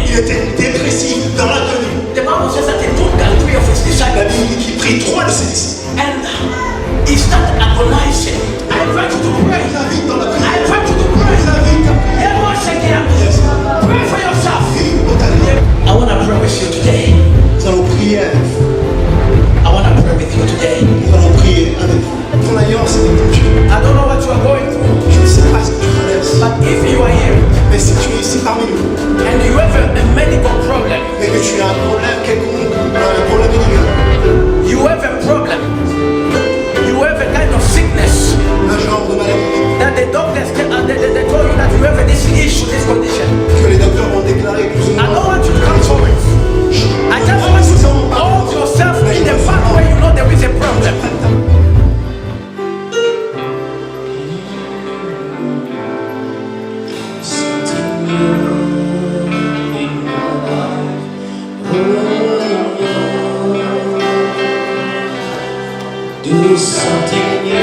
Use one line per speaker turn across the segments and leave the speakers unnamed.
Il était dépressif dans la tenue.
The Bible says that he took 3 of his
La
disciples
Bible dit qu'il prit 3 de ses disciples.
and he started agonizing. I invite you to pray.
Il invite dans la
I
prière.
invite you to pray.
Il invite à prier.
Everyone shake it up.
Yes.
Pray for yourself.
Prie pour ta vie.
I want to pray with you today.
Nous allons prier avec vous.
I want to pray with you today.
Nous allons prier avec vous. Ton alliance avec ton Dieu.
I don't know what you are going through,
Je ne sais pas ce que tu traverses.
but if you are here
Mais si tu es ici parmi nous
and you have a medical problem,
et que tu as un problème quelconque, un problème médical,
you have a problem, you have a kind of sickness
un genre de maladie,
that the doctors they told you that you have this issue, this condition.
que les docteurs ont déclaré plus ou
I don't
moins.
want you to come forward. I just want you to hold yourself in the fact where you know there is a problem.
Do something new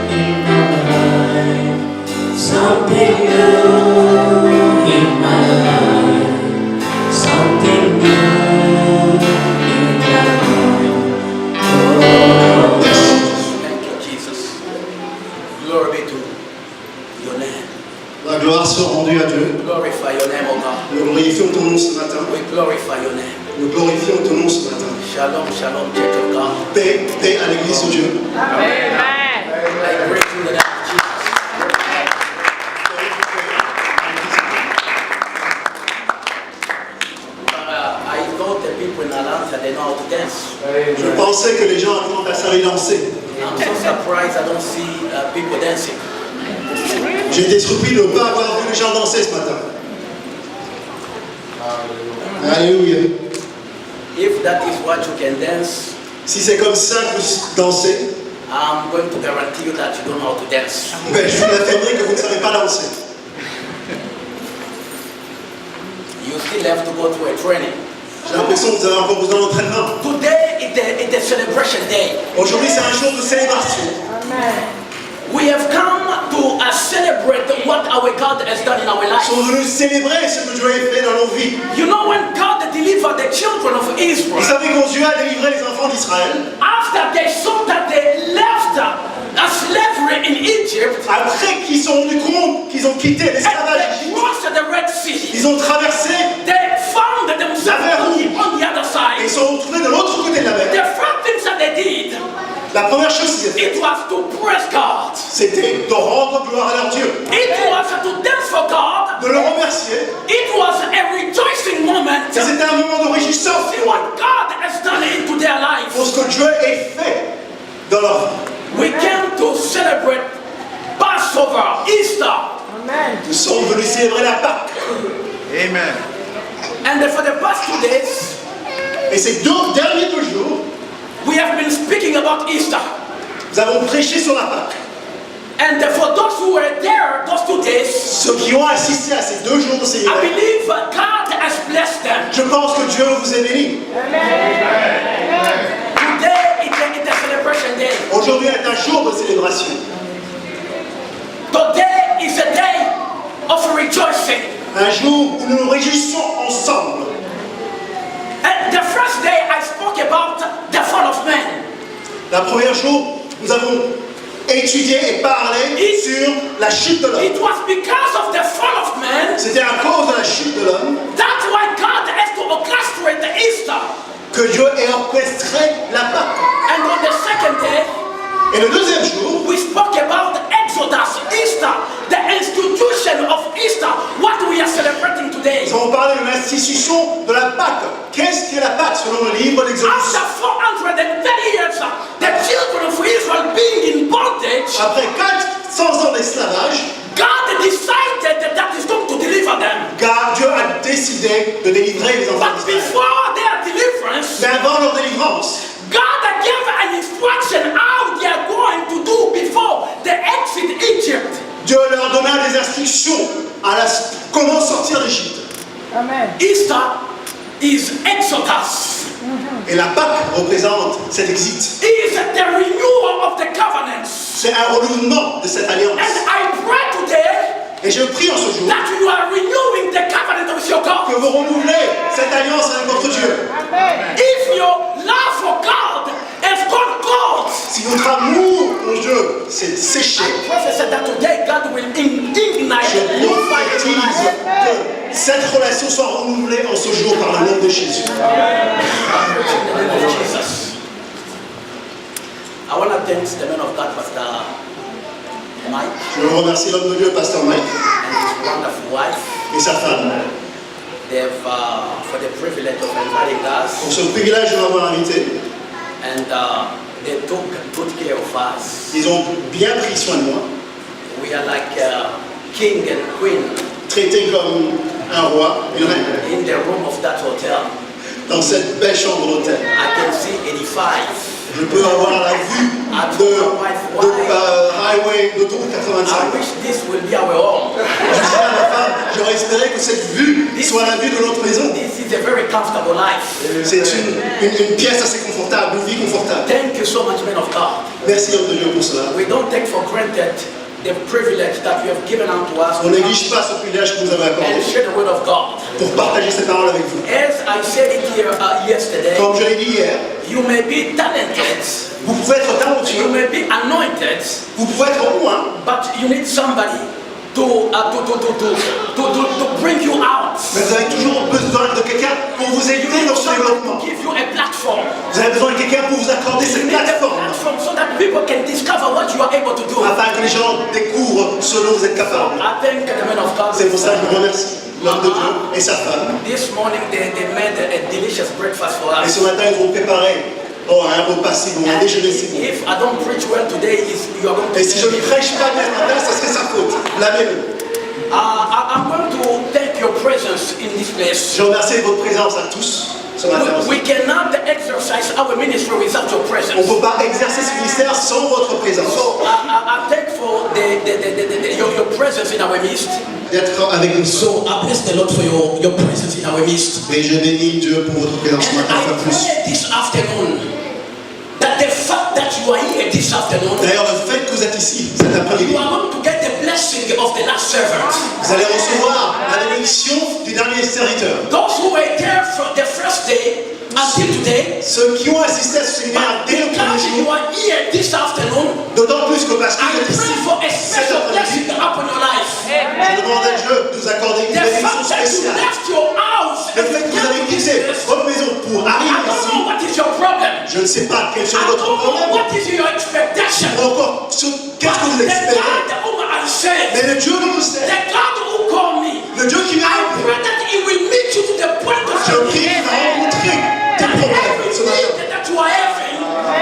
in my life. Something new in my life. Something new in my life. Oh,
Thank you, Jesus. Glory be to your name.
La gloire soit rendue à Dieu.
Glorify your name, O God.
Nous glorifions ton nom ce matin.
We glorify your name.
Nous glorifions ton nom ce matin.
Shalom, shalom, Church of God.
Paix, paix à l'église de Dieu.
I greet you in the name of Jesus. I thought the people in Atlanta, they know how to dance.
Je pensais que les gens à Atlanta savaient danser.
I'm so surprised I don't see people dancing.
J'ai été surpris de ne pas avoir vu les gens danser ce matin. Alléluia.
If that is what you can dance,
Si c'est comme ça que vous dansez,
I'm going to guarantee you that you don't know how to dance.
ben, je vous affirmerai que vous ne savez pas danser.
You still have to go through a training.
J'ai l'impression que vous avez encore besoin d'entraînement.
Today is a celebration day.
Aujourd'hui, c'est un jour de célébration.
We have come to celebrate what our God has done in our
Nous
lives.
sommes venus célébrer ce que Dieu a fait dans nos vies.
You know, when God delivered the children of
Vous
Israel,
savez quand Dieu a délivré les enfants d'Israël,
after they saw that they left slavery in Egypt
après qu'ils se sont rendus compte qu'ils ont quitté
and
l'esclavage
they
d'Égypte,
crossed the Red Sea,
ils ont traversé
they found themselves on the other
et
side.
ils sont retrouvés de l'autre côté de la
The
mer.
first things that they did,
La première chose qu'ils ont fait,
it was to praise God.
c'était de rendre gloire à leur Dieu,
It was to dance for God.
de le remercier.
It was a rejoicing moment.
Et c'était un moment de réjouissance
See what God has done into their lives.
pour ce que Dieu a fait dans leur vie.
We came to celebrate Passover, Easter,
Nous sommes venus célébrer la Pâque.
Amen.
and for the past 2 days,
Et ces derniers 2 jours,
we have been speaking about Easter.
nous avons prêché sur la Pâque.
And for those who were there those 2 days,
Ceux qui ont assisté à ces 2 jours de
I
célébration,
believe God has blessed them.
je pense que Dieu vous a béni.
Today it's a celebration day.
Aujourd'hui est un jour de célébration.
Today is a day of rejoicing.
Un jour où nous nous réjouissons ensemble.
And the first day I spoke about the fall of man.
La première jour, nous avons étudié et parlé sur la chute de l'homme.
It was because of the fall of man.
C'était à cause de la chute de l'homme
That's why God has to orchestrate the Easter.
que Dieu a orchestré la Pâque.
And on the second day,
Et le deuxième jour,
we spoke about Exodus, Easter, the institution of Easter, what we are celebrating today.
nous avons parlé de l'institution de la Pâque. Qu'est-ce qu'est la Pâque selon le livre d'Exode?
After 430 years, the children of Israel being in bondage,
Après 400 ans d'esclavage,
God decided that He's going to deliver them.
car Dieu a décidé de délivrer les enfants
But
d'Israël.
before their deliverance,
Mais avant leur délivrance,
God gave an instruction how they are going to do before they exit Egypt.
Dieu leur donna des instructions à comment sortir d'Égypte.
Easter is Exodus
Et la Pâque représente cet exit.
is the renewal of the covenants.
C'est un renouvellement de cette alliance.
And I pray today
Et je prie en ce jour
that you are renewing the covenant with your God.
que vous renouvelez cette alliance avec votre Dieu.
If your love for God has gone cold,
Si votre amour pour Dieu s'est séché,
I prophesy that today God will ignite
je
a new fire in your
prophétise
life.
que cette relation soit renouvelée en ce jour par le nom de Jésus.
In the name of Jesus. I want to thank the man of God, Pastor Mike,
Je veux remercier l'homme de Dieu, Pasteur Mike,
and his wonderful wife.
et sa femme
They've for the privilege of inviting
pour
us,
ce privilège de m'avoir invité.
and they took good care of us.
Ils ont bien pris soin de moi,
We are like king and queen
traité comme un roi, une reine,
in the room of that hotel.
dans cette belle chambre d'hôtel.
I can see 85.
Je peux avoir la vue de highway d'autoroute
I
85.
wish this will be our home.
Je disais à ma femme, j'aurais espéré que cette vue soit la vue de notre maison.
This is a very comfortable life.
C'est une pièce assez confortable, une vie confortable.
Thank you so much, men of God.
Merci homme de Dieu pour cela.
We don't take for granted the privilege that you have given unto us
On ne néglige pas ce privilège que vous avez accordé
and share the word of God.
pour partager ces paroles avec vous.
As I said it here yesterday,
Comme je l'ai dit hier,
you may be talented,
vous pouvez être
you
talentueux,
may be anointed,
vous pouvez être loin,
but you need somebody to bring you out.
mais vous avez toujours besoin de quelqu'un pour vous aider dans ce
Somebody
développement.
to give you a platform.
Vous avez besoin de quelqu'un pour vous accorder
You
cette
need a
plateforme
platform so that people can discover what you are able to do.
afin que les gens découvrent ce dont vous êtes capable.
I thank the man of God.
C'est pour ça que je remercie l'homme de Dieu et sa femme.
This morning they made a delicious breakfast for
Et
us.
ce matin, ils ont préparé un repas si bon, un déjeuner si bon.
If I don't preach well today, you are going to
Et si je ne prêche pas bien ce matin, ça serait sa faute. Lavez-le.
I'm going to thank your presence in this place.
Je remercie votre présence à tous ce matin.
We cannot exercise our ministry without your
On
presence.
ne peut pas exercer ce ministère sans votre présence.
So I'm thankful your presence in our midst.
D'être avec nous.
So I bless the Lord for your presence in our midst.
Et je bénis Dieu pour votre présence ce
And
matin,
I
pas plus.
pray this afternoon that the fact that you are here this afternoon,
D'ailleurs, le fait que vous êtes ici cet après-midi,
you are going to get the blessing of the last servant.
vous allez recevoir la bénédiction du dernier serviteur.
Those who were there from the first day until today,
Ceux qui ont assisté à ce séminaire dès le premier
because you
jour,
are here this afternoon,
d'autant plus que parce que
I
vous êtes
pray
ici
for a
cet
special
après-midi,
blessing upon your life.
je demande à Dieu de vous accorder une
The
bénédiction
fact that you
spéciale.
left your house
Le fait que vous avez quitté votre maison pour
I
arriver
don't
ici,
know what is your problem.
je ne sais pas quel
I
sera votre
don't know
problème,
what is your expectation.
ou encore qu'est-ce que vous
The
espérez.
God whom I serve,
Mais le Dieu que vous savez,
the God who called me,
le Dieu qui m'a
I
appelé,
pray that He will meet you to the point of
je
your
prie qu'il
need.
va rencontrer tes problèmes ce matin.
Every need that you are having,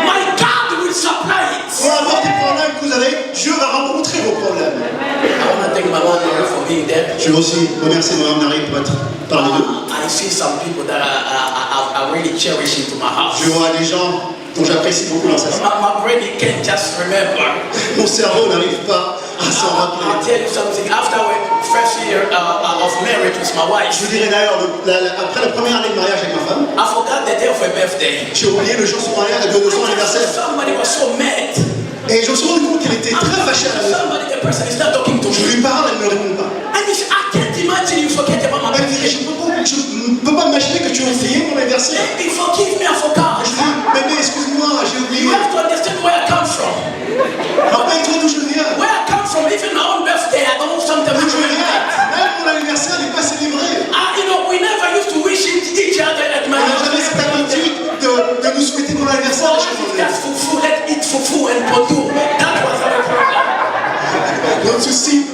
my God will supply it.
Peu importe les problèmes que vous avez, Dieu va rencontrer vos problèmes.
I want to thank my mom for being there.
Je veux aussi remercier Mme Marie pour être parmi nous.
I see some people that I really cherish into my house.
Je vois des gens dont j'apprécie beaucoup l'enseignement.
My brain can't just remember.
Mon cerveau n'arrive pas à s'en
I'll
rappeler.
tell you something. After our first year of marriage with my
Je
wife,
vous dirais d'ailleurs, après la première année de mariage avec ma femme,
I forgot the day of her birthday.
j'ai oublié le jour de son anniversaire.
Somebody was so mad.
Et je me suis rendu compte qu'elle était très fâchée à la maison.
Somebody, the person is not talking to
Je
me.
lui parle, elle ne me répond pas.
And he said, I can't imagine you forget about my
Elle me dit,
birthday.
je ne peux pas imaginer que tu as oublié mon anniversaire.
Baby, forgive me, I forgot.
Je dis, bébé, excuse-moi, j'ai oublié.
You have to understand where I come from.
Rappelle-toi d'où je viens.
Where I come from, even my own birthday, I don't sometimes
D'où je
remember
viens.
that.
Même mon anniversaire n'est pas célébré.
We never used to wish each other at
On
my
n'a
house.
jamais cette habitude de nous souhaiter bon anniversaire.
For us, it's just fufu, let's eat fufu and podu. That was our problem.
Notre souci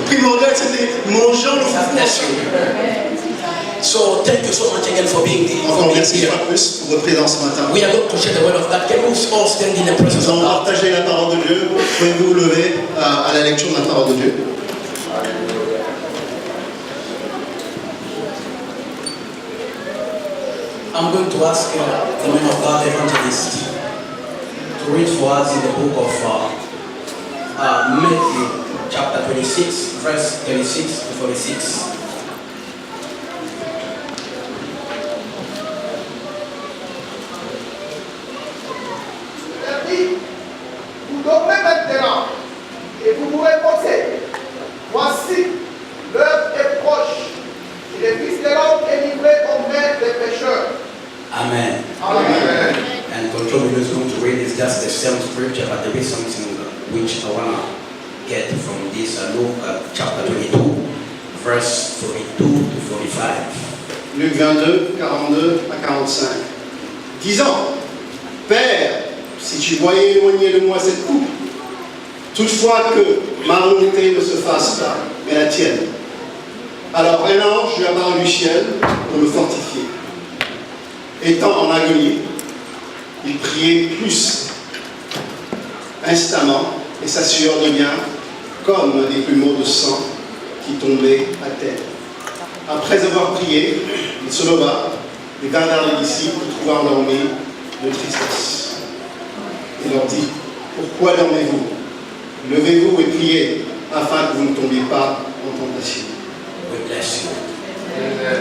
primordial, c'était mangeant le
God
foufou.
bless you. So thank you so much again for being
Encore merci une
here.
fois de plus pour votre présence ce matin.
We are going to share the word of God. Can we all stand in the presence
Nous
of
allons
God?
partager la parole de Dieu. Pouvez-vous vous lever à la lecture de la parole de Dieu?
I'm going to ask the man of God, evangelist, to read for us in the book of Matthew, chapter 26, verse 36 to 46. Amen.
Amen.
And Control is going to read is just the same scripture, but there is something which I want to get from this Luke chapter 22, verse 42 to 45.
Luc 22, 42 à 45. Disant, Père, si tu voyais éloigner de moi cette coupe, toutefois que ma volonté ne se fasse pas, mais la tienne. Alors un ange lui apparut du ciel pour le fortifier. Étant en agonie, il priait plus instamment, et sa sueur devient comme des plumeaux de sang qui tombaient à terre. Après avoir prié, il se leva et vint vers les disciples qui trouvaient endormis de tristesse. Il leur dit, pourquoi dormez-vous? Levez-vous et priez, afin que vous ne tombiez pas en tentation.
We bless you.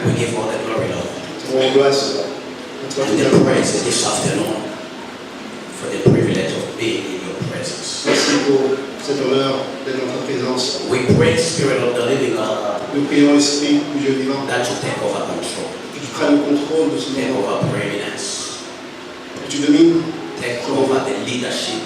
We give all the glory, Lord.
On blesse notre
And the
Dieu.
praise this afternoon for the privilege of being in your presence.
Merci pour cet honneur d'être dans ta présence.
We pray, Spirit of the Living God,
Nous prions l'Esprit du Dieu vivant,
that you take over control,
que tu prennes le contrôle de ce
take
moment,
over preeminence,
que tu domines,
take over the leadership.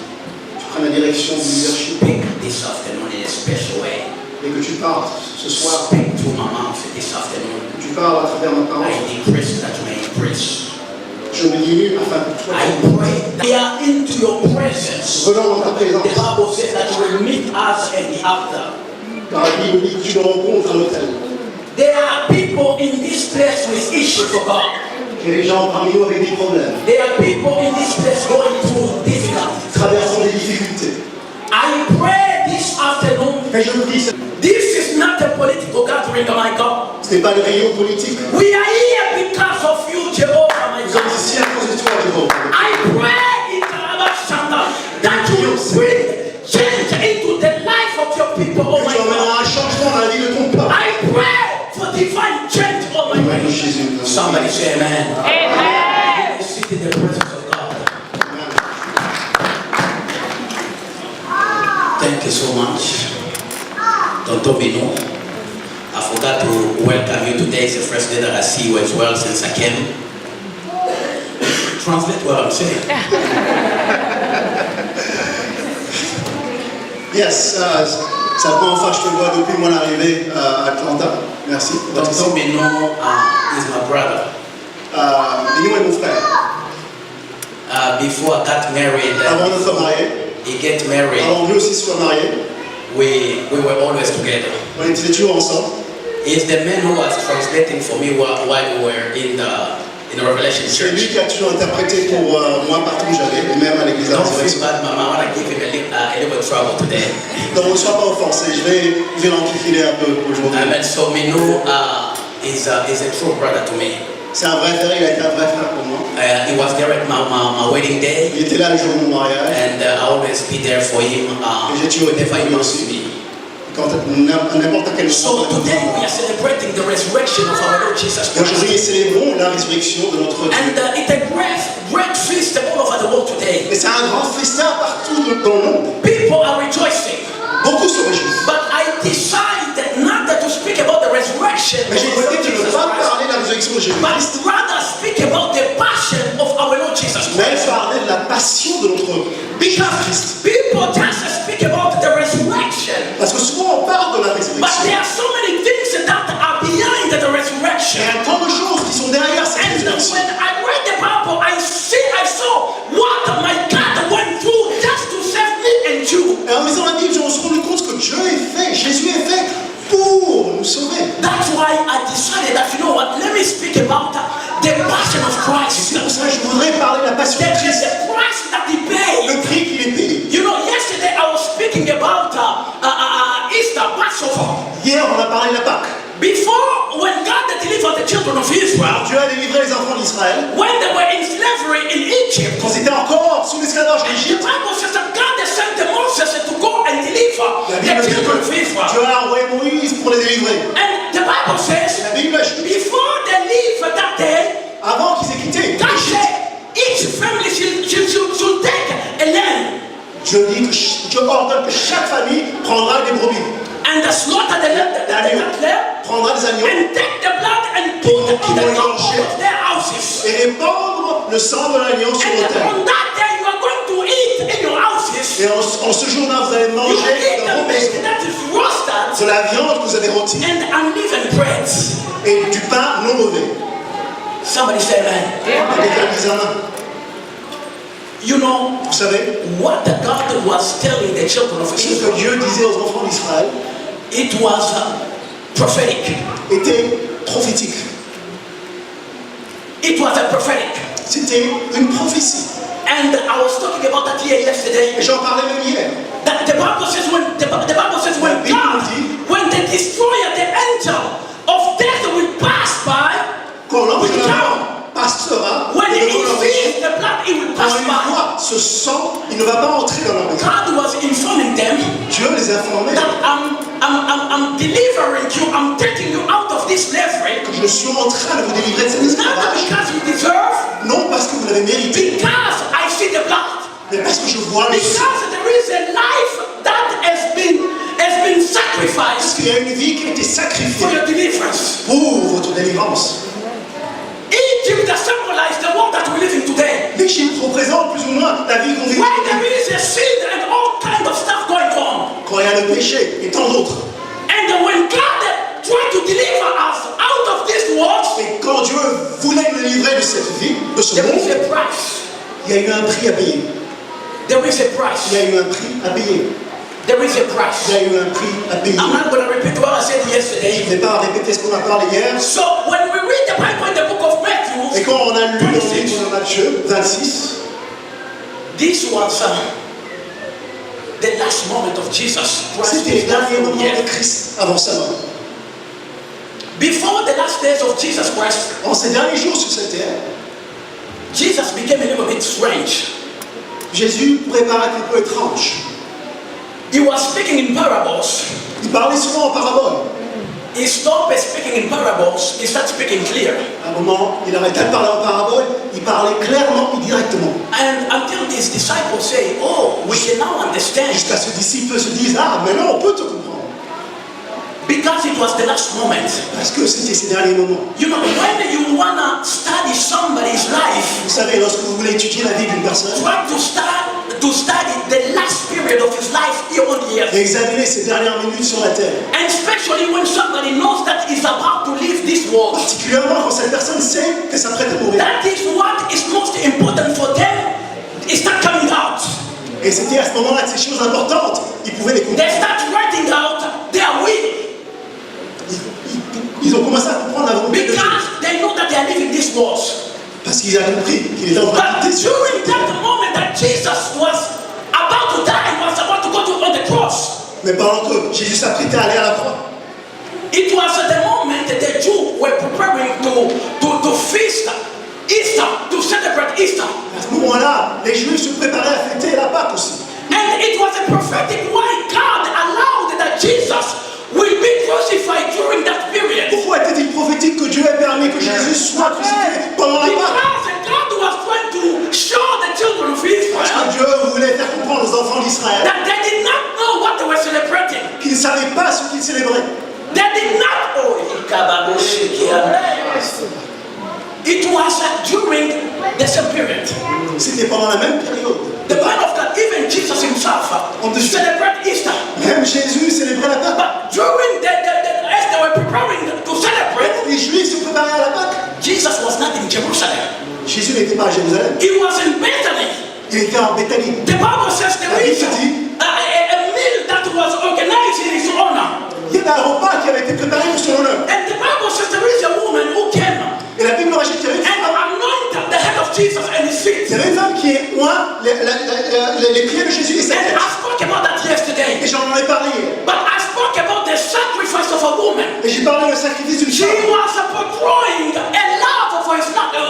que tu prennes la direction du leadership
Speak this afternoon in a special way.
et que tu parles ce soir,
Speak to my mouth this afternoon.
que tu parles à travers ma parole.
I decrease that you may increase.
Je me diminue afin que toi,
I pray that we are into your presence.
venant dans ta présence.
The Bible says that you will meet us at the altar.
Car la Bible dit que tu le rencontres à l'autel.
There are people in this place with issues for God.
Il y a des gens parmi nous avec des problèmes,
There are people in this place going through difficulties.
traversant des difficultés.
I pray this afternoon.
Et je prie,
This is not a political gathering, oh my God.
ce n'est pas une réunion politique.
We are here because of you, Jehovah, my
Nous sommes
God.
ici à cause de toi, Jéhovah.
I pray in Karabashanda that you will bring change into the life of your people, oh
Que
my
tu
God.
emmèneras un changement dans la vie de ton peuple.
I pray for divine change, oh my
Au nom de
God.
Jésus.
Somebody say amen.
Amen.
You sit in the presence of God. Thank you so much. Tonton Bino, I forgot to welcome you today. It's the first day that I see you as well since I came. Translate what I'm saying.
Yes, c'est la première fois que je te vois depuis mon arrivée à Atlanta. Merci.
Tonton Bino is my brother.
Bino est mon frère.
Before I got married,
Avant de se marier,
he get married.
avant lui aussi soit marié,
We were always together.
on était toujours ensemble.
He's the man who was translating for me while we were in the Revelation
C'est lui
Church.
qui a toujours interprété pour moi partout où j'allais, et même à l'église de la
Don't feel
Résurrection.
bad, Mama. I want to give him a little trouble today.
Donc ne sois pas offensé, je vais l'enquiquiner un peu aujourd'hui.
And so Minu is a true brother to me.
C'est un vrai frère, il a été un vrai frère pour moi.
He was there at my wedding day,
Il était là le jour de mon mariage,
and I always be there for him whenever he wants to be.
quand n'importe quel
So
moment.
today we are celebrating the resurrection of our Lord Jesus
Aujourd'hui,
Christ.
célébrons la résurrection de notre Dieu.
And it's a great feast all over the world today.
Et c'est un grand festin partout dans le monde.
People are rejoicing.
Beaucoup se réjouissent.
But I decided not to speak about the resurrection of
Mais j'ai
our Lord
décidé de ne
Jesus
pas
Christ,
parler de la résurrection de Jésus,
but rather speak about the passion of our Lord Jesus
mais
Christ.
parler de la passion de notre
Because
Christ.
people just speak about the resurrection,
Parce que souvent on parle de la
but
résurrection.
there are so many things that are behind the
Il
resurrection.
y a tant de choses qui sont derrière cette
And
résurrection.
when I read the Bible, I saw what my God went through just to save me and you.
Et en lisant la Bible, je me suis rendu compte que Dieu est fait, Jésus est fait pour nous sauver.
That's why I decided that, you know what, let me speak about the passion of Christ.
C'est pour ça que je voudrais parler de la passion de
There's
Christ,
the price that he paid.
le prix qu'il est payé.
You know, yesterday I was speaking about Easter, Passover.
Hier, on a parlé de la Pâque.
Before, when God delivered the children of Israel,
Dieu a délivré les enfants d'Israël
when they were in slavery in Egypt,
quand ils étaient encore sous l'esclavage
the
d'Égypte.
Bible says that God sent Moses to go and deliver
La
the
Bible dit
children of
que
Israel.
Dieu a envoyé Moïse pour les délivrer.
And the Bible says,
La Bible ajoute,
before they leave that day,
avant qu'ils aient quitté
God
l'Égypte,
said, each family should take a lamb
Dieu dit que Dieu ordonne que chaque famille prendra des brebis,
and slaughter the lamb,
prendra des agneaux
and take the blood and put it on the top of their houses.
et répandre le sang de l'alliance sur
And
l'autel.
on that day you are going to eat in your houses.
Et en ce jour-là, vous allez
You
manger
eat
dans vos
the meat
maisons
that is roasted
de la viande que vous avez rôtie
and unleavened bread.
et du pain non levé.
Somebody say amen.
Quelqu'un dise amen.
You know
Vous savez,
what the God was telling the children of
ce que
Israel?
Dieu disait aux enfants d'Israël
It was prophetic.
était prophétique.
It was a prophetic.
C'était une prophétie.
And I was talking about that here yesterday.
Et j'en parlais même hier.
That the Bible says when God, when the destroyer, the angel of death will pass by,
Quand l'ange
will
de la
come.
mort passera,
When
il
he
ne va pas
sees the blood, he will
Quand
pass
il
by.
voit ce sang, il ne va pas entrer dans la maison.
God was informing them
Dieu les informait
that I'm delivering you, I'm taking you out of this slavery,
que je suis en train de vous délivrer de cet
not
esclavage.
because you deserve,
Non parce que vous l'avez mérité,
because I see the blood.
mais parce que je vois le sang.
Because there is a life that has been
Parce
sacrificed
qu'il y a une vie qui a été
for
sacrifiée
your deliverance.
pour votre délivrance.
Egypt has symbolized the world that we live in today,
L'Égypte représente plus ou moins la vie qu'on vit
where there
aujourd'hui.
is a sin and all kind of stuff going on.
Quand il y a le péché et tant d'autres.
And when God tried to deliver us out of this world,
Et quand Dieu voulait nous délivrer de cette vie, de ce
there is
monde,
a price.
il y a eu un prix à payer.
There is a
Il y
price.
a eu un prix à payer.
There is a
Il y
price.
a eu un prix à payer.
I'm not going to repeat what I said
Je ne
yesterday.
vais pas répéter ce qu'on a parlé hier.
So when we read the Bible in the book of
Et
Matthew,
quand on a lu dans le livre de Matthieu 26,
this was the last moment of Jesus Christ.
c'était le dernier moment de Christ avant sa mort.
Before the last days of Jesus Christ,
En ces derniers jours sur cette terre,
Jesus became a little bit strange.
Jésus pourrait paraître un peu étrange.
He was speaking in parables.
Il parlait souvent en parabole.
He stopped speaking in parables. He started speaking clear.
À un moment, il arrêtait de parler en parabole, il parlait clairement et directement.
And until his disciples say, "Oh, we can now understand,"
Jusqu'à ce que ses disciples se disent, ah, maintenant on peut te comprendre.
because it was the last moment.
Parce que c'était ces derniers moments.
You know, when you wanna study somebody's life,
Vous savez, lorsque vous voulez étudier la vie d'une personne,
try to study the last period of his life here on the earth.
et examiner ses dernières minutes sur la terre.
And especially when somebody knows that he's about to leave this world.
Particulièrement quand cette personne sait que s'apprête à mourir.
That is what is most important for them. Is not coming out.
Et c'était à ce moment-là que ces choses importantes, ils pouvaient les
They
comprendre.
start writing out their will
Ils ont commencé à comprendre la volonté de Dieu.
because they know that they are leaving this world.
Parce qu'ils ont compris qu'il était en train
But
de quitter
during that moment that Jesus was about to die, was about to go to on the cross,
Mais pendant que Jésus s'apprêtait à aller à la croix,
it was at the moment that the Jews were preparing to feast Easter, to celebrate Easter.
à ce moment-là, les Juifs se préparaient à fêter la Pâque aussi.
And it was a prophetic why God allowed that Jesus will be crucified during that period.
Pourquoi était-il prophétique que Dieu ait permis que Jésus soit crucifié pendant la Pâque?
Because God was trying to show the children of
Parce
Israel
que Dieu voulait faire comprendre aux enfants d'Israël
that they did not know what they were celebrating.
qu'ils ne savaient pas ce qu'ils célébraient.
They did not. Oh, it was during the same period.
C'était pendant la même période.
The man of God, even Jesus himself, celebrate Easter.
Même Jésus célébrait la Pâque.
But during as they were preparing to celebrate,
Les Juifs se préparaient à la Pâque.
Jesus was not in Jerusalem.
Jésus n'était pas à Jérusalem,
He was in Bethany.
il était en Béthanie.
The Bible says there
La Bible
is
dit,
a meal that was organized in his honor.
il y avait un repas qui avait été préparé pour son honneur.
And the Bible says there is a woman who came
Et la Bible rajoute qu'il y avait une
and
femme,
anointed the head of Jesus and his feet.
il y avait une femme qui est oint les pieds de Jésus et sa
And
tête.
I spoke about that
Et
yesterday.
j'en ai parlé hier.
But I spoke about the sacrifice of a woman.
Et j'ai parlé du sacrifice d'une
She
femme
was portraying a love for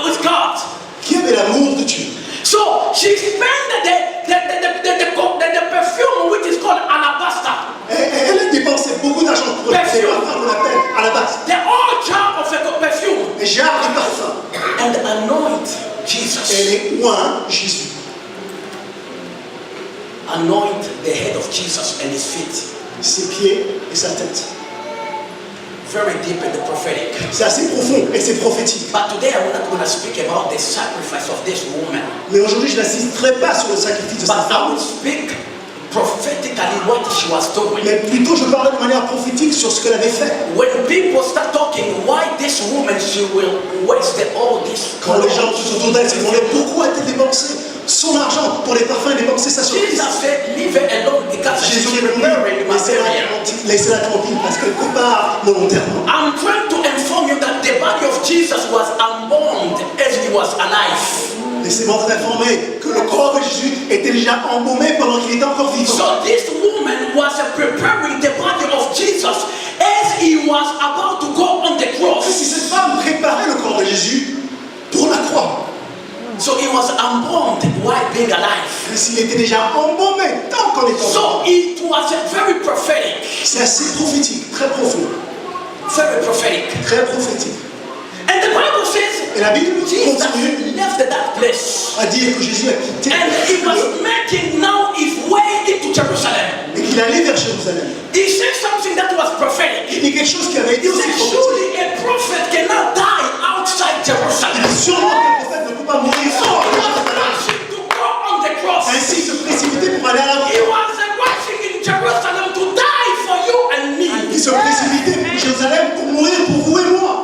with God.
qui avait l'amour de Dieu.
So she spent the perfume which is called alabaster.
Elle a dépensé beaucoup d'argent pour les parfums qu'on appelle alabaster.
The old jar of a perfume.
Les jarres de parfum.
And anoint
Elle
Jesus.
est oint Jésus.
Anoint the head of Jesus and his feet.
Ses pieds et sa tête.
very deep in the prophetic.
C'est assez profond et c'est prophétique.
But today I'm not going to speak about the sacrifice of this woman.
Mais aujourd'hui, je n'insisterai pas sur le sacrifice de
But
cette
I
femme.
will speak prophetically what she was doing.
Mais plutôt, je parlerai de manière prophétique sur ce qu'elle avait fait.
When people start talking, why this woman, she will waste all this.
Quand les gens se sont autour d'elle, se demandaient pourquoi a-t-elle dépensé son argent pour les parfums et dépenser ça sur Christ.
Jesus said, leave her alone because she's
Jésus répondit,
preparing my burial.
laissez-la tranquille parce qu'elle prépare mon enterrement.
I'm trying to inform you that the body of Jesus was embalmed as he was alive.
Laissez-moi vous informer que le corps de Jésus était déjà embaumé pendant qu'il était encore vivant.
So this woman was preparing the body of Jesus as he was about to go on the
Si
cross.
cette femme préparait le corps de Jésus pour la croix,
So he was embalmed while being alive.
s'il était déjà embaumé tant qu'on était
So it was very prophetic.
c'est assez prophétique, très profond,
Very prophetic.
très prophétique.
And the Bible says
Et la Bible
Jesus
continue
left that place.
à dire que Jésus a quitté
And he was making now his way into Jerusalem.
et qu'il allait vers Jérusalem.
He said something that was prophetic.
Il dit quelque chose qui avait été
He
aussi
said,
prophétique.
surely a prophet cannot die outside
Il
Jerusalem.
dit sûrement que le prophète ne peut pas mourir
So
hors
he
de
was
Jérusalem.
rushing to go on the cross.
Ainsi se précipiter pour aller à la
He
croix.
was rushing in Jerusalem to die for you and me.
Il se précipitait pour Jérusalem pour mourir pour vous et moi.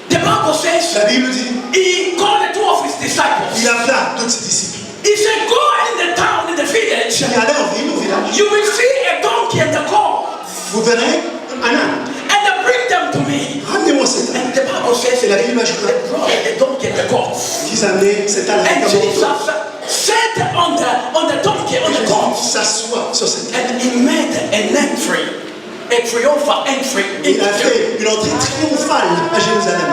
The Bible says
La Bible dit,
he called the two of his disciples.
il appela deux de ses disciples.
He said, go in the town, in the village.
Il allait en ville, au village.
You will see a donkey and a colt.
Vous verrez un âne.
And bring them to me.
Ramenez-moi cet âne.
And the Bible says
Et la Bible ajouta
they brought the donkey and the colt.
qu'ils amenaient cet âne avec
And
un
Jesus
manteau.
sat on the donkey, on the
Jésus
colt.
s'assoit sur cet âne.
And he made an entry, a triumphal entry
Il
into
a fait une entrée triomphale à Jérusalem.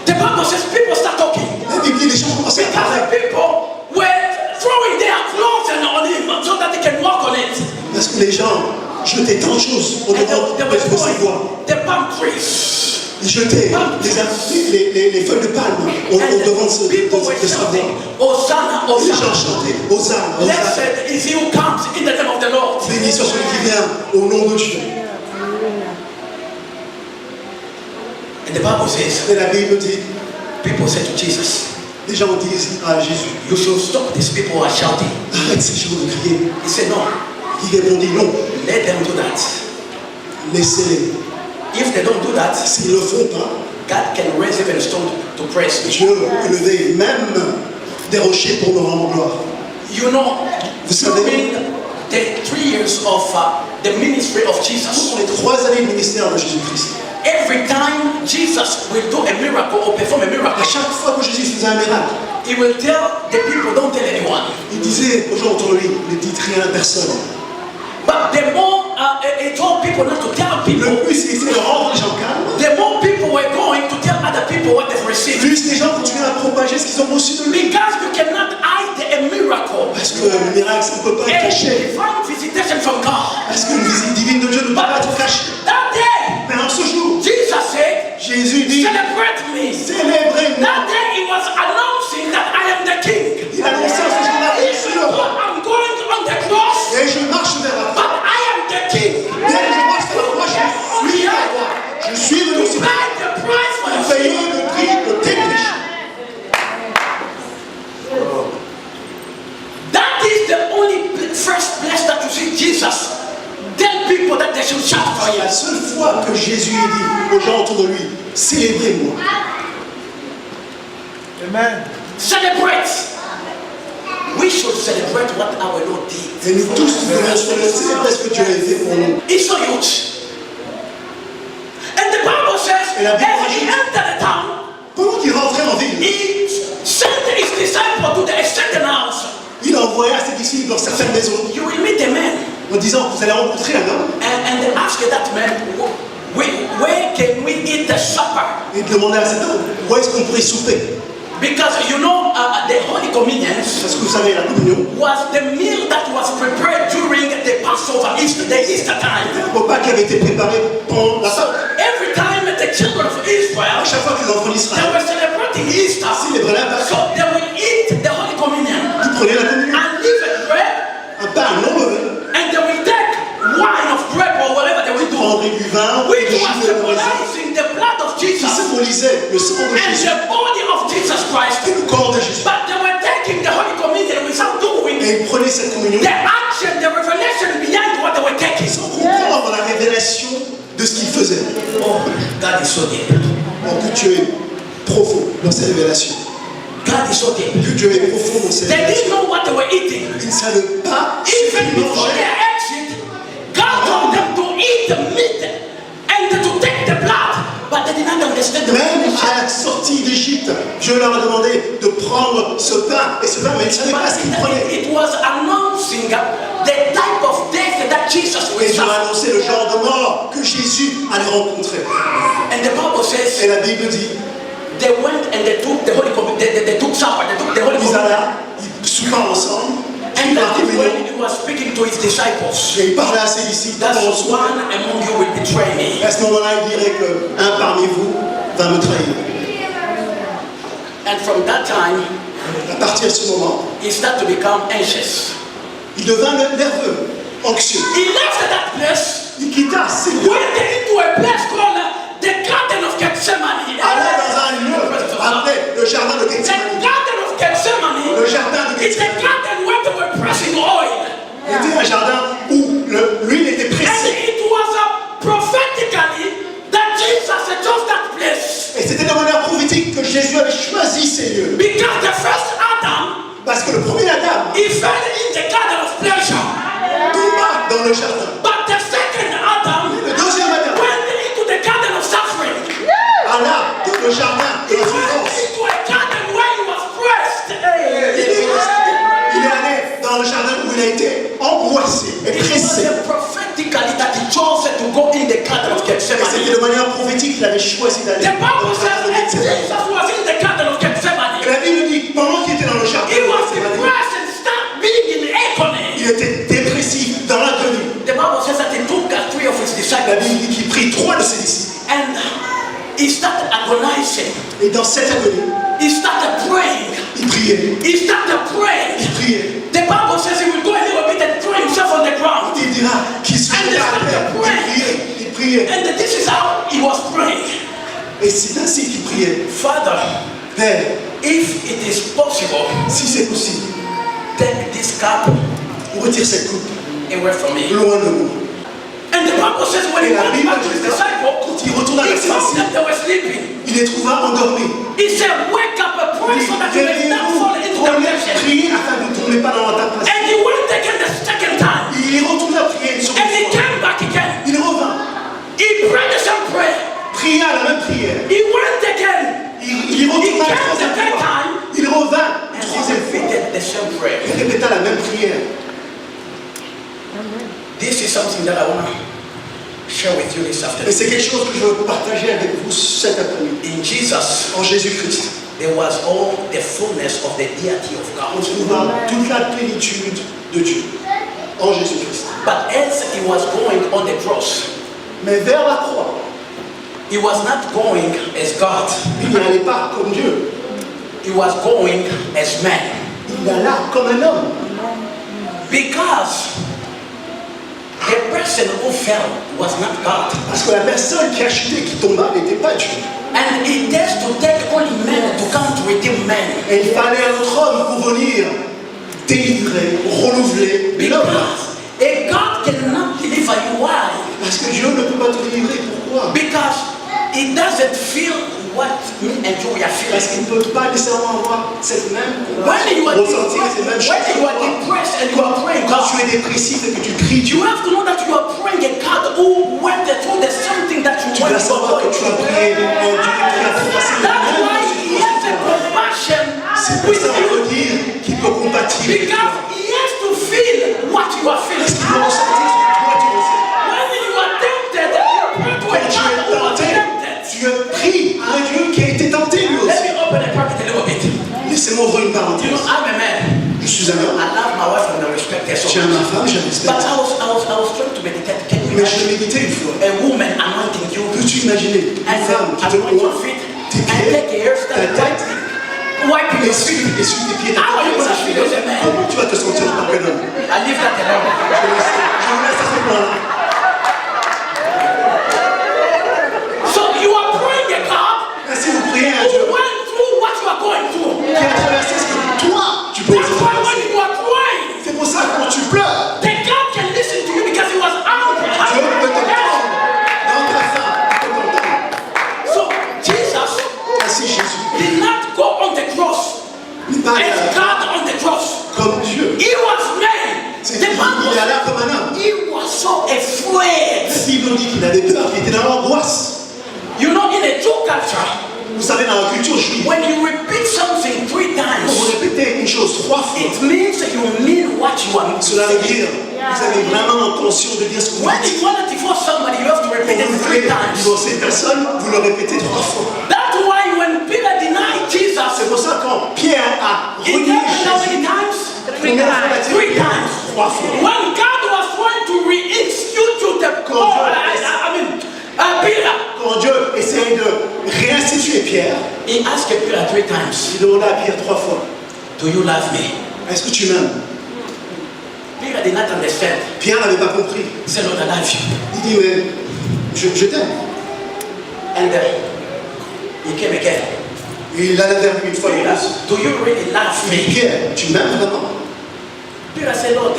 The Bible says people start talking.
La Bible dit les gens commençaient à
Because
parler.
the people were throwing their clothes on him so that they can walk on it.
Parce que les gens jetaient tant de choses au
And
devant
they
de
were
ses voix.
throwing the palm trees.
Ils jetaient les feuilles de palme au devant
And people were
de sa voix.
shouting, Hosanna,
Les gens
Hosanna.
chantaient Hosanna, Hosanna.
Blessed is he who comes in the name of the Lord.
Béni soit celui qui vient au nom de Dieu.
And the Bible says,
Et la Bible dit,
people said to Jesus,
les gens disent à Jésus,
you should stop these people who are shouting.
arrête ces gens de crier.
He said, no,
Il répondit non,
let them do that.
laissez-les.
If they don't do that,
S'ils ne le font pas,
God can raise even a stone to praise me.
Dieu peut lever même des rochers pour me rendre gloire.
You know,
Vous savez,
during the 3 years of the ministry of Jesus,
pour les 3 années de ministère de Jésus-Christ,
every time Jesus will do a miracle or perform a
à
miracle,
chaque fois que Jésus faisait un miracle,
he will tell the people, don't tell anyone.
il disait aux gens autour de lui, ne dites rien à personne.
But the more he told people not to tell people,
Le plus il essayait de rendre les gens calmes,
the more people were going to tell other people what they've received.
plus les gens continuaient à propager ce qu'ils ont reçu de lui.
Because you cannot hide a miracle.
Parce que le miracle, ça ne peut pas être
A
caché.
divine visitation from God.
Parce qu'une visite divine de Dieu ne peut pas
But
être cachée.
that day,
Mais en ce jour,
Jesus said,
Jésus dit,
celebrate me.
célébrez-moi.
That day he was announcing that I am the king.
Il annonçait à ce jour-là, je suis le roi.
I'm going on the cross,
Et je marche vers la croix.
but I am the king.
Bien que je marche vers la croix, je suis la croix. Je suis venu ici
Pay the price for
pour
your
payer
sin.
le prix de tes péchés.
That is the only first place that you see Jesus tell people that they should shout for
C'est
him.
la seule fois que Jésus dit aux gens autour de lui, célébrez-moi.
Amen.
Celebrate. We should celebrate what our Lord did.
Et nous tous, nous devons célébrer ce que Dieu a fait pour nous.
It's so huge. And the Bible says,
Et la Bible
as he
rajoute-
entered the town,
Pendant qu'il rentrait en ville,
he sent his disciples to the certain house.
il envoya ses disciples dans certaines maisons
You will meet a man
en disant, vous allez rencontrer un homme.
and they ask that man, where can we eat the supper?
Et il demandait à cet homme, où est-ce qu'on pourrait souper?
Because you know the Holy Communion
Parce que vous savez, la communion,
was the meal that was prepared during the Passover, the Easter time.
un repas qui avait été préparé pendant la
So
Pâque.
every time the children of
À
Israel,
chaque fois que les enfants
they
d'Israël
were celebrating Easter,
célébraient la Pâque,
so they will eat the Holy Communion
ils prenaient la communion,
and leave it bread,
un pain non levé,
and they will take wine of grape or whatever they
symbolisait le sang de
and
Jésus
the body of Jesus
et
Christ.
le corps de Jésus.
But they were taking the Holy Communion without doing
Et ils prenaient cette communion
the action, the revelation behind what they were taking.
sans comprendre la révélation de ce qu'ils faisaient.
Oh, God is so deep.
Oh, que Dieu est profond dans ces révélations.
God is so deep.
Que Dieu est profond dans ces
They didn't
révélations.
know what they were eating.
Ils ne savaient pas ce
Even
qu'ils
before
mangeaient.
their exit, God told them to eat the meat and to take the blood, but they did not understand the
Même
revelation.
à la sortie d'Égypte, Dieu leur a demandé de prendre ce pain et ce pain, mais ils ne savaient pas ce qu'ils prenaient.
But it was announcing the type of death that Jesus
Et
will
Dieu a
suffer.
annoncé le genre de mort que Jésus allait rencontrer.
And the Bible
Et
says
la Bible dit,
they went and they took the Holy Communion, they took supper, they took the Holy
ils
Communion.
allaient, ils soupaient ensemble,
And
ils la
that is
communion,
when he was speaking to his disciples.
et il parlait à ses disciples.
That's
Pendant ce
one among you will betray me.
à ce moment-là, il dirait qu'un parmi vous va me trahir.
And from that time,
À partir de ce moment,
he started to become anxious.
il devint nerveux, anxieux.
He left that place,
Il quitta ses lieux,
went into a place called the Garden of Gethsemane.
allait dans un lieu appelé le jardin de
The
Gethsemane.
Garden of Gethsemane
Le jardin de
is the
Gethsemane
garden where they were pressing oil.
était un jardin où l'huile était
And
pressée.
it was prophetically that Jesus had chose that place.
Et c'était de manière prophétique que Jésus avait choisi ces lieux.
Because the first Adam,
Parce que le premier Adam
he fell in the garden of pleasure.
tomba dans le jardin.
But the second Adam
Le deuxième Adam
went into the garden of suffering.
alla dans le jardin de
He
la
went
souffrance.
into a garden where he was pressed.
Il est allé dans le jardin où il a été angoissé et
It was
pressé.
prophetically that he chose to go in the garden of
Et c'était
Gethsemane.
de manière prophétique qu'il avait choisi d'aller
The
dans
Bible
le
says
jardin de
that
Gethsemane.
Jesus was in the garden of
Et
Gethsemane.
la Bible dit que pendant qu'il était dans le jardin
He
de
was
Gethsemane,
depressed and started being in agony.
il était dépressif dans l'agonie.
The Bible says that he took three of his
La
disciples
Bible dit qu'il prit 3 de ses disciples.
and he started agonizing.
Et dans cette agonie,
He started praying.
il priait.
He started praying.
Il priait.
The Bible says he will go a little bit and throw himself on the ground.
Il dira qu'il se
And
mettait à
they
terre.
started praying.
Il priait.
And this is how he was praying.
Et c'est ainsi qu'il priait.
Father,
Père,
if it is possible,
si c'est possible,
take this cup
retire cette coupe
away from me.
loin de moi.
And the Bible says when he
Et la
went
Bible
back to his
dit,
disciples,
quand il retourna
he
avec ses
found
disciples,
that they were sleeping.
il les trouva endormis.
He said, wake up and pray so that you may not fall into temptation.
Priez afin que vous ne tombez pas dans la tentation.
And he went again the second time.
Il retourna prier une seconde
And he
fois.
came back again.
Il revint,
He prayed the same prayer.
pria la même prière.
He went again.
Il
He
retourna
came
la
the
troisième
third
fois.
time.
Il revint
And
une
he
troisième fois.
repeated the same prayer.
Il répéta la même prière.
This is something that I want to share with you this
Et
afternoon.
c'est quelque chose que je veux partager avec vous cet après-midi.
In Jesus,
En Jésus-Christ,
there was all the fullness of the deity of
on
God.
trouvera toute la plénitude de Dieu. En Jésus-Christ.
But as he was going on the cross,
Mais vers la croix,
he was not going as God.
il n'allait pas comme Dieu.
He was going as man.
Il alla comme un homme.
Because the person who fell was not God.
Parce que la personne qui a chuté, qui tomba, n'était pas Dieu.
And it has to take only men to come to redeem men.
Et il fallait un autre homme pour venir délivrer, renouveler l'homme.
Because a God cannot deliver you. Why?
Parce que Dieu ne peut pas te délivrer. Pourquoi?
Because he doesn't feel what me and you are
Parce
feeling.
qu'il ne peut pas nécessairement avoir cette même
When you are
ressentir ces mêmes choses.
when you are depressed and you are praying
Quand
God,
tu es dépressif et que tu pries Dieu,
you have to know that you are praying a God who went through the something that you
tu
went
dois savoir que tu as prié un Dieu qui a traversé les
That's
mêmes
why he has a compassion
C'est pour
with
ça qu'on
you.
peut dire qu'il peut compatir avec toi.
Because he has to feel what you are feeling.
Parce qu'il doit ressentir ce que toi tu ressens.
When you are tempted, you pray to a
Quand tu
God
es
who was
tenté,
tempted.
tu pries à un Dieu qui a été tenté lui
Let
aussi.
me open the bracket a little bit.
Laissez-moi ouvrir une
You know,
parenthèse.
I'm a man.
Je suis un homme.
I love my wife and I respect her so
J'aime
much.
ma femme, je la
But
respecte.
I was trying to meditate. Can you
Mais je
imagine
méditais une fois.
a woman anointing you
Peux-tu imaginer
and
une femme qui te
anoint your
oint
feet
tes
and
pieds,
take a hairstyle
ta tête,
wiping
et
your feet?
essuie tes pieds, ta
How are you
tête,
gonna feel as a man?
comment tu vas te sentir en tant qu'un homme?
I leave that alone.
Je vous laisse à ce point-là.
So you are praying a God
Ainsi, à Dieu,
who went through what you are going through.
qui a traversé ce que toi, tu peux
That's
aussi
why when
traverser.
you are crying,
C'est pour ça que quand tu pleures,
the God can listen to you because he was angry.
Dieu peut t'entendre. Dans ta faim, il peut t'entendre.
So Jesus
Ainsi Jésus
did not go on the cross
n'est pas allé à
as
la croix
God on the cross.
comme Dieu.
He was man.
C'est
The
qu'il
man
est
was,
allé comme un homme.
he was so afraid.
La Bible nous dit qu'il avait peur, qu'il était dans l'angoisse.
You know, in a Jew culture,
Vous savez, dans la culture juive,
when you repeat something 3
quand vous
times,
répétez une chose 3 fois,
it means that you mean what you are
cela veut
saying.
dire vous avez vraiment l'intention de dire ce que vous
When
dites.
you want to divorce somebody, you have to repeat
Quand
it
vous
3
voulez
times.
divorcer une personne, vous le répétez 3 fois.
That's why when Peter denied
C'est
Jesus,
pour ça que quand Pierre a
he
renié
tell me how
Jésus,
many times?
combien de fois a-t-il
3
dit?
times.
3 fois.
When God was trying to reinstitute the Peter,
Quand Dieu essayait de réinstituer Pierre,
he asked Peter 3 times,
il demanda à Pierre 3 fois,
do you love me?
est-ce que tu m'aimes?
Peter did not understand.
Pierre n'avait pas compris.
He said, Lord, I love you.
Il dit, mais je t'aime.
And he came again.
Et il allait vers lui une fois de
Peter,
plus.
do you really love
Il dit,
me?
Pierre, tu m'aimes vraiment?
Peter said, Lord,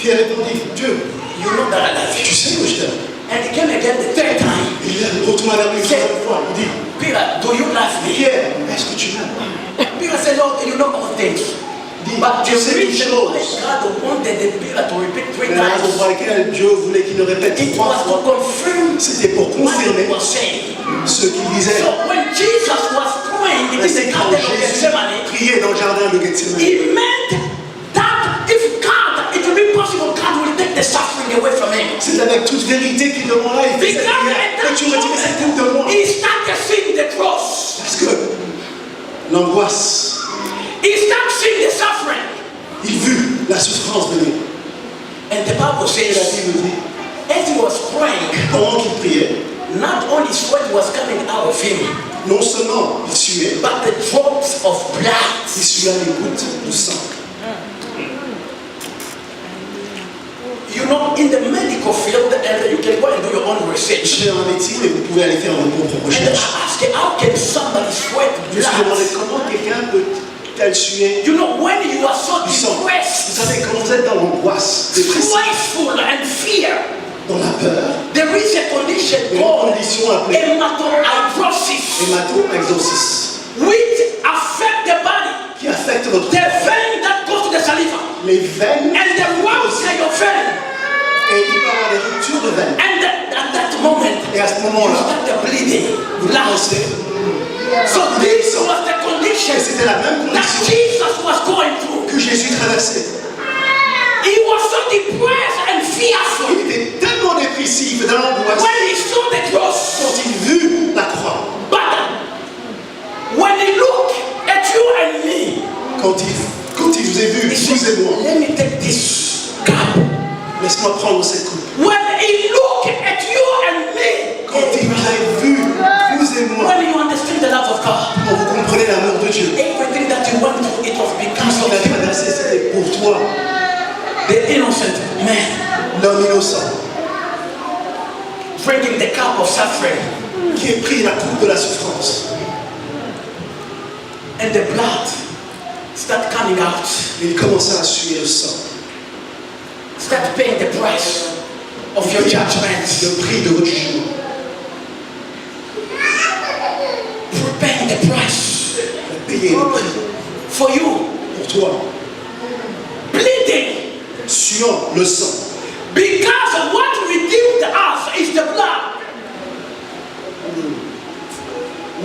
Pierre répondit, Dieu,
you know that I love you.
tu sais que je t'aime.
And he came again the 3rd time.
Il retourna vers lui une troisième fois. Il dit,
Peter, do you love me?
Pierre, est-ce que tu m'aimes?
Peter said, Lord, you know all things.
Dit,
But
tu
the
sais toutes
reason why
choses.
God wanted the Peter to repeat 3
Mais la raison
times,
pour laquelle Dieu voulait qu'il le répète
it
3
was to
fois,
confirm
c'était pour
what he
confirmer
was saying.
ce qu'il disait.
So when Jesus was praying in
C'est
the
quand
garden of
Jésus
Gethsemane,
priait dans le jardin de Gethsemane.
he meant that if God, it will be possible, God will take the suffering away from him.
C'est avec toute vérité qu'il demanda, il fait cette
Because
prière,
at
que
that
tu retires cette coupe de moi.
moment, he started seeing the cross.
Parce que l'angoisse,
He started seeing the suffering.
il vit la souffrance venir.
And the Bible
Et la
says,
Bible dit,
as he was praying,
pendant qu'il priait,
not only sweat was coming out of him,
non seulement il suait,
but the drops of blood.
il suait les gouttes de sang.
You know, in the medical field, and you can go and do your own
Je
research.
suis en médecine et vous pouvez aller faire vos propres
And I
recherches.
asked, how can somebody sweat
Je me suis demandé
blood?
comment quelqu'un peut-elle suer
You know, when you are so
du sang. Vous
depressed,
savez, quand vous êtes dans l'angoisse, dépressif,
stressful, and fear,
dans la peur,
there is a condition
une
called
condition appelée
hematohydrosis,
hémato-exorcisme
which affect the body,
qui affecte votre
the vein that goes to the saliva,
les veines
and the walls in your vein.
et il peut y avoir des ruptures de veines.
And at that moment,
Et à ce
you
moment-là,
start bleeding.
vous
Blood.
pensez,
So this was the condition
et c'était la même
that
condition
Jesus was going through.
que Jésus traversait.
He was so depressed and fearful
Il était tellement dépressif et dans l'angoisse
when he saw the cross.
quand il vit la croix,
But when he looked at you and me,
quand il vous a vu,
he
vous et
said,
moi,
let me take this cup.
laisse-moi prendre cette coupe.
When he looked at you and me,
Quand il vous a vu, vous et moi,
when you understand the love of God,
quand vous comprenez l'amour de Dieu,
everything that you went through, it was
tout
because
ce qu'il a
of
traversé, c'était pour toi,
the innocent man
l'homme innocent,
drinking the cup of suffering.
qui a pris la coupe de la souffrance.
And the blood start coming out,
Il commença à suer le sang.
start paying the price of your judgment,
Le prix de votre jugement.
paying the price
Il a payé le prix
for you,
pour toi,
bleeding,
suant le sang.
because what redeemed us is the blood.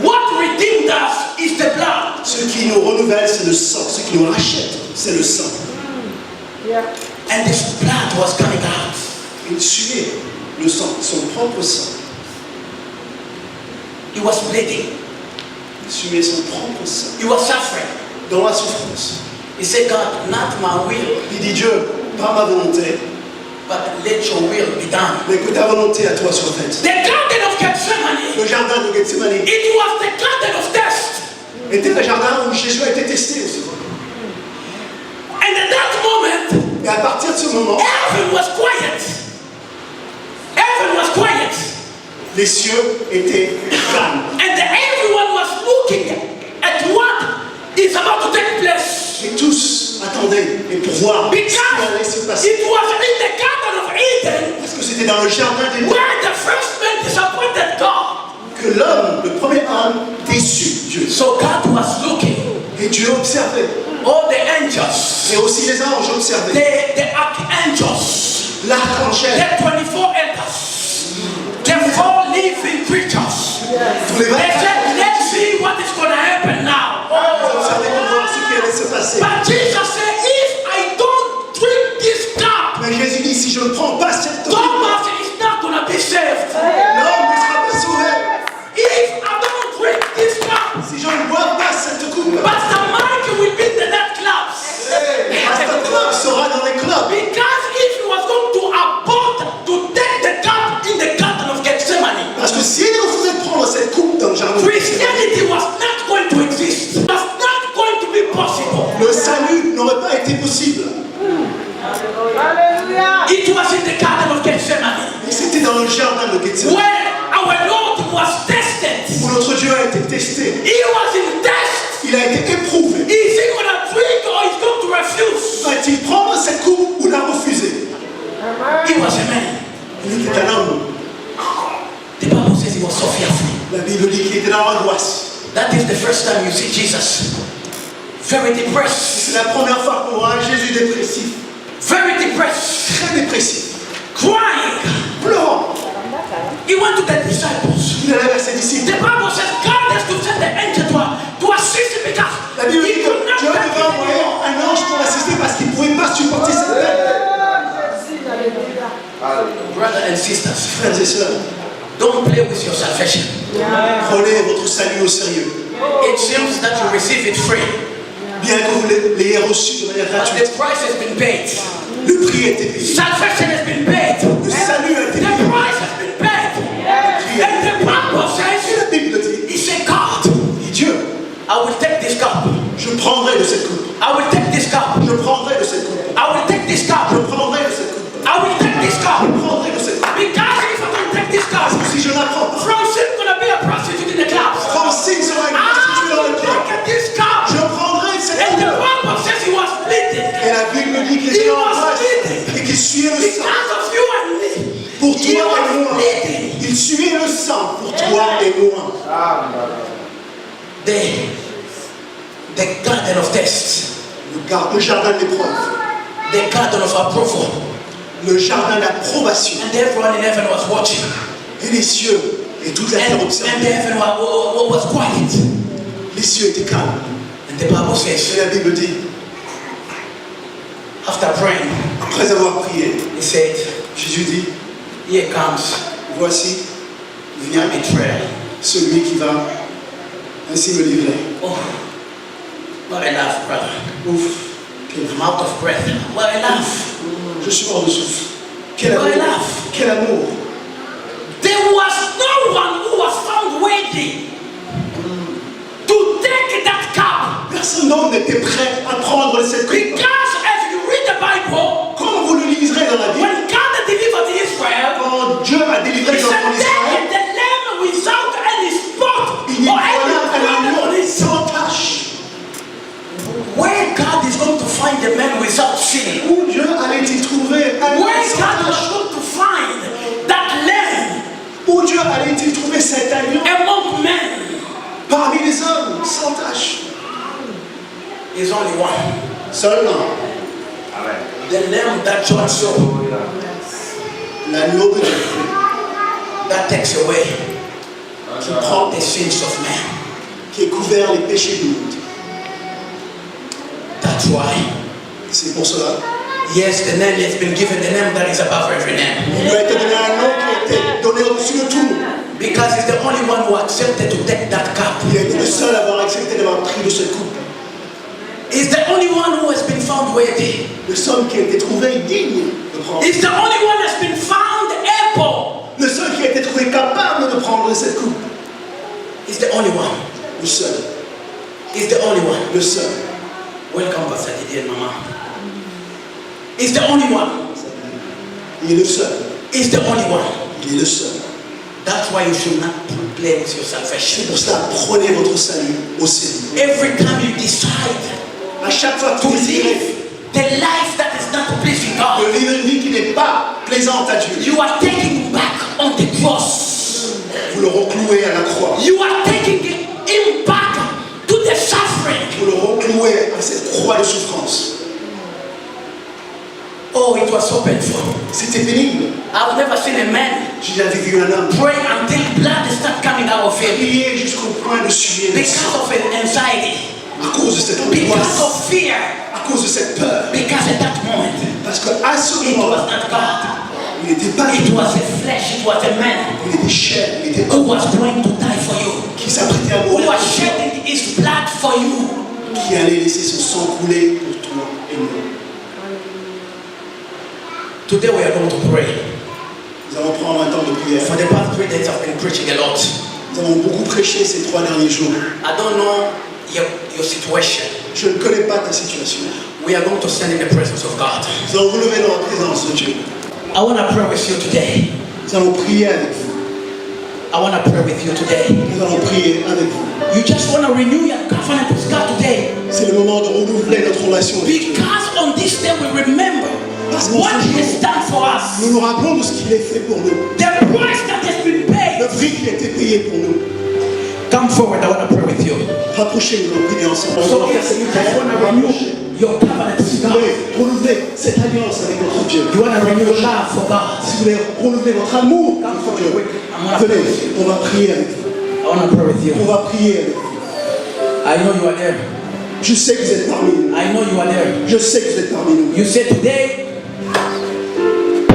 What redeemed us is the blood.
Ce qui nous renouvelle, c'est le sang. Ce qui nous rachète, c'est le sang.
And this blood was coming out.
Il suait le sang, son propre sang.
He was bleeding.
Il suait son propre sang.
He was suffering.
Dans la souffrance.
He said, God, not my will,
Il dit, Dieu, pas ma volonté,
but let your will be done.
mais que ta volonté à toi soit faite.
The garden of Gethsemane,
Le jardin de Gethsemane
it was the garden of test.
était le jardin où Jésus a été testé aussi.
And at that moment,
Et à partir de ce moment,
heaven was quiet. Heaven was quiet.
les cieux étaient calmes.
And everyone was looking at what is about to take place.
Et tous attendaient et pour voir ce qui allait se
Because
passer.
it was in the Garden of Eden
Parce que c'était dans le jardin d'Éden
where the first man disappointed God.
que l'homme, le premier homme, déçut Dieu.
So God was looking.
Et Dieu observait.
All the angels,
Et aussi les anges observaient.
the archangels,
L'archangel,
the 24 elders, the 4 living creatures.
tous les
They
24
said, let's see what is going to happen now.
observaient pour voir ce qui allait se passer.
But Jesus said, if I don't drink this cup,
Mais Jésus dit, si je ne prends pas cette coupe,
Thomas is not going to be saved.
l'homme ne sera pas sauvé.
If I don't drink this cup,
Si je ne bois pas cette coupe,
Pastor Mike will be in the net clubs.
Pasteur Marc sera dans les clubs.
Because if he was going to abort to take the cup in the Garden of Gethsemane,
Parce que s'il refusait de prendre cette coupe dans le jardin,
Christianity was not going to exist. It was not going to be possible.
le salut n'aurait pas été possible.
It was in the Garden of Gethsemane
Et c'était dans le jardin de Gethsemane
where our Lord was tested.
où notre Dieu a été testé.
He was in test.
Il a été éprouvé.
Is he going to drink or is he going to refuse?
Va-t-il prendre cette coupe ou la refuser?
He was a man.
Il était un homme.
The Bible says he was so fearful.
La Bible dit qu'il était dans l'angoisse.
That is the first time you see Jesus. Very depressed.
C'est la première fois qu'on voit un Jésus dépressif.
Very depressed.
Très dépressif.
Crying.
Pleurant.
He went to the disciples.
Il allait vers ses disciples.
The Bible says God has to send the angel to assist him because
La Bible dit
he
que
could not
Dieu
take
devait
it
envoyer
anymore.
un ange pour l'assister parce qu'il ne pouvait pas supporter cette peine.
Brothers and sisters,
Frères et sœurs,
don't play with your salvation.
prenez votre salut au sérieux.
It seems that you receive it free,
Bien que vous l'ayez reçu de manière
but
gratuite,
the price has been paid.
le prix a été payé.
Salvation has been paid.
Le salut a été
The
payé.
price has been paid.
Le
And the Bible
Et
says,
la Bible dit,
he said, God,
dit Dieu,
I will take this cup.
je prendrai de cette coupe.
I will take this cup.
Je prendrai de cette coupe.
I will take this cup.
Je prendrai de cette coupe.
I will take this
Je
cup.
prendrai de cette coupe.
Because if I don't take this cup,
Si je n'apprends pas,
Francine gonna be a prostitute in the clubs.
Francine sera une prostituée
I
dans le
will
club.
take this cup.
Je prendrai de cette
And the
coupe.
Bible says he was bleeding.
Et la Bible dit qu'il était en angoisse et qu'il suait le sang.
Because of you and me.
Pour
He
toi et
was
moi.
bleeding.
Il suait le sang pour toi et moi.
The garden of test.
Le jardin d'épreuve.
The garden of approval.
Le jardin d'approbation.
And everyone in heaven was watching.
Et les cieux et toute la terre
And
observaient.
heaven was quiet.
Les cieux étaient calmes.
And the Bible
Et
says,
la Bible dit,
after praying,
après avoir prié,
he said,
Jésus dit,
here comes
voici,
my
vient
betrayer.
celui qui va ainsi me livrer.
Oh, what a laugh, brother.
Ouf, quel,
I'm out of breath. What a laugh.
je suis hors de souffle. Quel amour,
Voilà.
quel amour.
There was no one who was found worthy to take that cup.
Personne d'autre n'était prêt à prendre cette coupe.
Because as you read the Bible,
Comme vous le liserez dans la Bible,
when God delivered Israel,
quand Dieu a délivré
he
les
said,
enfants d'Israël,
take the lamb without any spot
il dit
or
voilà
any
un
blemish on
agneau
it.
sans tache.
Where God is going to find a man without sin.
Où Dieu allait-il trouver un agneau
Where
sans
God was
tache?
going to find that lamb
Où Dieu allait-il trouver cet agneau
among men.
parmi les hommes sans tache?
Is only one.
Seulement
The lamb that John saw,
l'agneau de Dieu
that takes away
qui prend,
the sins of man.
qui est couvert les péchés du monde.
That's why.
C'est pour cela
Yes, the name has been given, the name that is above every name.
qu'il lui a été donné un nom qui a été donné au-dessus de tout.
Because he's the only one who accepted to take that cup.
Il a été le seul à avoir accepté d'avoir pris de cette coupe.
He's the only one who has been found worthy.
Le seul qui a été trouvé digne de prendre.
He's the only one that's been found able.
Le seul qui a été trouvé capable de prendre cette coupe.
He's the only one.
Le seul.
He's the only one.
Le seul.
Welcome, Pastor Didier and Mama. He's the only one.
Il est le seul.
He's the only one.
Il est le seul.
That's why you should not play with your
C'est
salvation.
pour cela, prenez votre salut au sérieux.
Every time you decide
À chaque fois que
to
vous décidez
live the life that is not pleasing God,
de vivre une vie qui n'est pas plaisante à Dieu,
you are taking back on the cross.
vous le reclouez à la croix.
You are taking him back to the suffering.
Vous le reclouez à cette croix de souffrance.
Oh, it was so painful.
C'était pénible.
I've never seen a man
J'ai jamais vu un homme
pray until blood start coming out of him
prier jusqu'au point de suer le
because
sang.
of an anxiety,
À cause de cette
because
angoisse,
of fear,
à cause de cette peur.
because at that moment
Parce qu'à ce
it was
moment-là,
not God.
il n'était pas
It
Dieu.
was a flesh, it was a man
Il était chair, il était
who
homme
was going to die for you,
qui s'apprêtait à
who
mourir,
was shedding his blood for you.
qui allait laisser son sang couler pour toi et nous.
Today we are going to pray.
Nous allons prendre un temps de prière.
For the past 3 days I've been preaching a lot.
Nous avons beaucoup prêché ces 3 derniers jours.
I don't know your situation.
Je ne connais pas ta situation.
We are going to stand in the presence of God.
Nous allons vous lever dans la présence de Dieu.
I want to pray with you today.
Nous allons prier avec vous.
I want to pray with you today.
Nous allons prier avec vous.
You just want to renew your covenant with God today.
C'est le moment de renouveler notre relation avec Dieu.
Because on this day we remember what He has done for us.
Nous nous rappelons de ce qu'il a fait pour nous.
The price that has been paid.
Le prix qui a été payé pour nous.
Come forward, I want to pray with you.
Rapprochez-nous, nous prier ensemble.
So yes, you just want to renew your covenant with
Si vous
God.
voulez renouveler cette alliance avec notre Dieu.
You want to renew your love for God.
Si vous voulez renouveler votre amour pour notre Dieu. Venez, on va prier avec vous.
I want to pray with you.
On va prier avec vous.
I know you are there.
Je sais que vous êtes parmi nous.
I know you are there.
Je sais que vous êtes parmi nous.
You said today,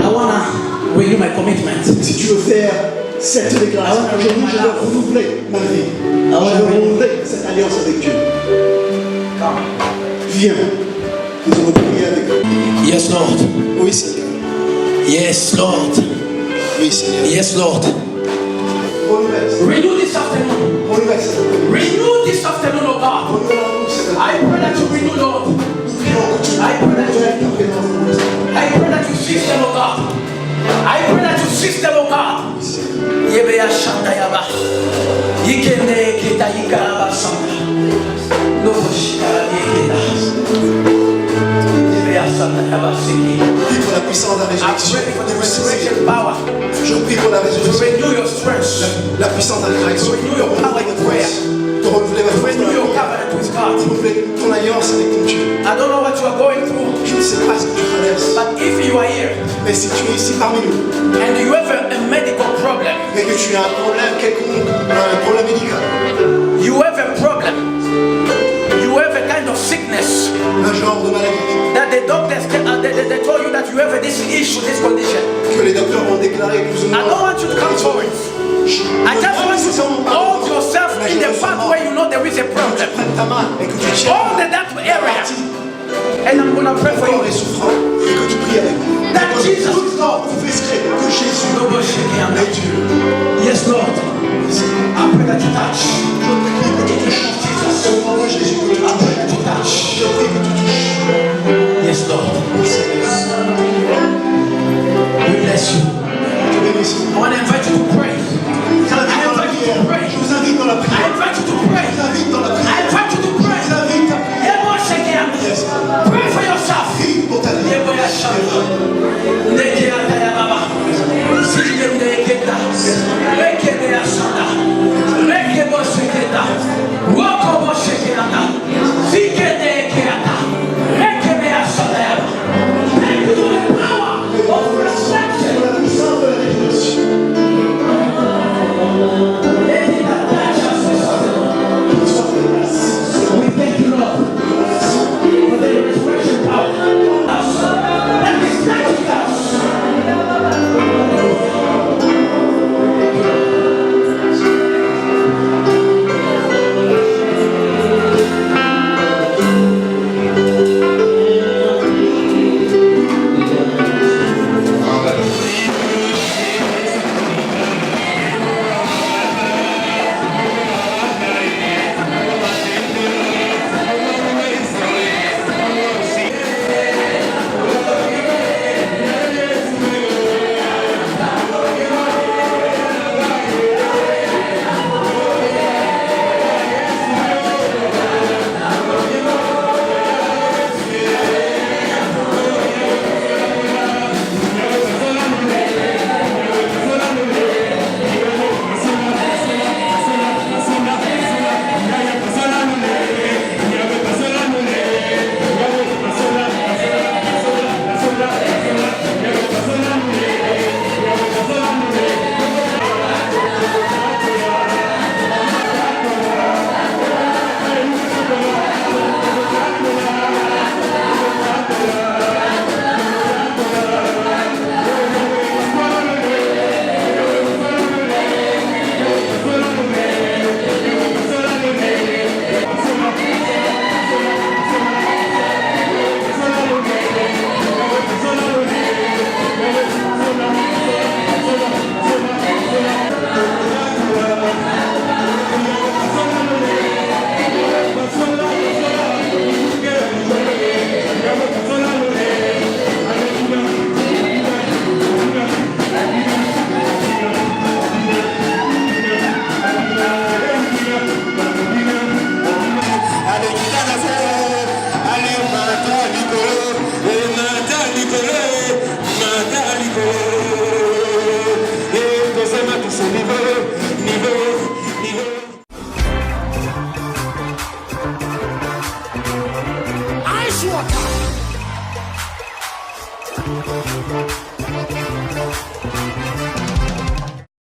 I want to renew my commitment.
Si tu veux faire cette déclaration, aujourd'hui, je veux renouveler ma vie. Je veux renouveler cette alliance avec Dieu.
Come.
Viens. Nous allons prier avec vous.
Yes, Lord.
Oui, Seigneur.
Yes, Lord.
Oui, Seigneur.
Yes, Lord.
Renouvelle.
Renew this afternoon.
Renouvelle cette alliance.
Renew this afternoon, oh God.
Renouvelle cette alliance.
I pray that you renew, Lord.
Nous prions que tu
I pray that you
renouveles ta présence dans nos vies.
I pray that you seize them, oh God. I pray that you seize them, oh God. Yebeya shanda yaba. Yikende kita yikaba sanda. Lobo shikara yekenda. Yebeya shanda yaba siki.
Je prie pour la puissance de la
I
résurrection.
pray for the resurrection power
Je prie pour la
to
résurrection.
renew your strength,
La puissance de la résurrection.
Renew your power in prayer.
De renouveler
to
votre
renew your
foi.
covenant with God.
Renouveler ton alliance avec ton Dieu.
I don't know what you are going through,
Je ne sais pas ce que tu traverses.
but if you are here
Mais si tu es ici parmi nous
and you have a medical problem,
et que tu as un problème quelconque, un problème médical,
you have a problem, you have a kind of sickness
un genre de maladie,
that the doctors they told you that you have this issue, this condition.
que les docteurs ont déclaré plus ou
I don't
moins.
want you to come forward. I just want you to hold yourself in the part where you know there is a problem.
Prenne ta main et que tu tiennes
Hold that area, and I'm gonna pray for
corps est
you.
souffrant et que tu pries avec nous.
That Jesus-
Tout le temps confesserait que Jésus est Dieu.
Yes, Lord. I pray that you touch.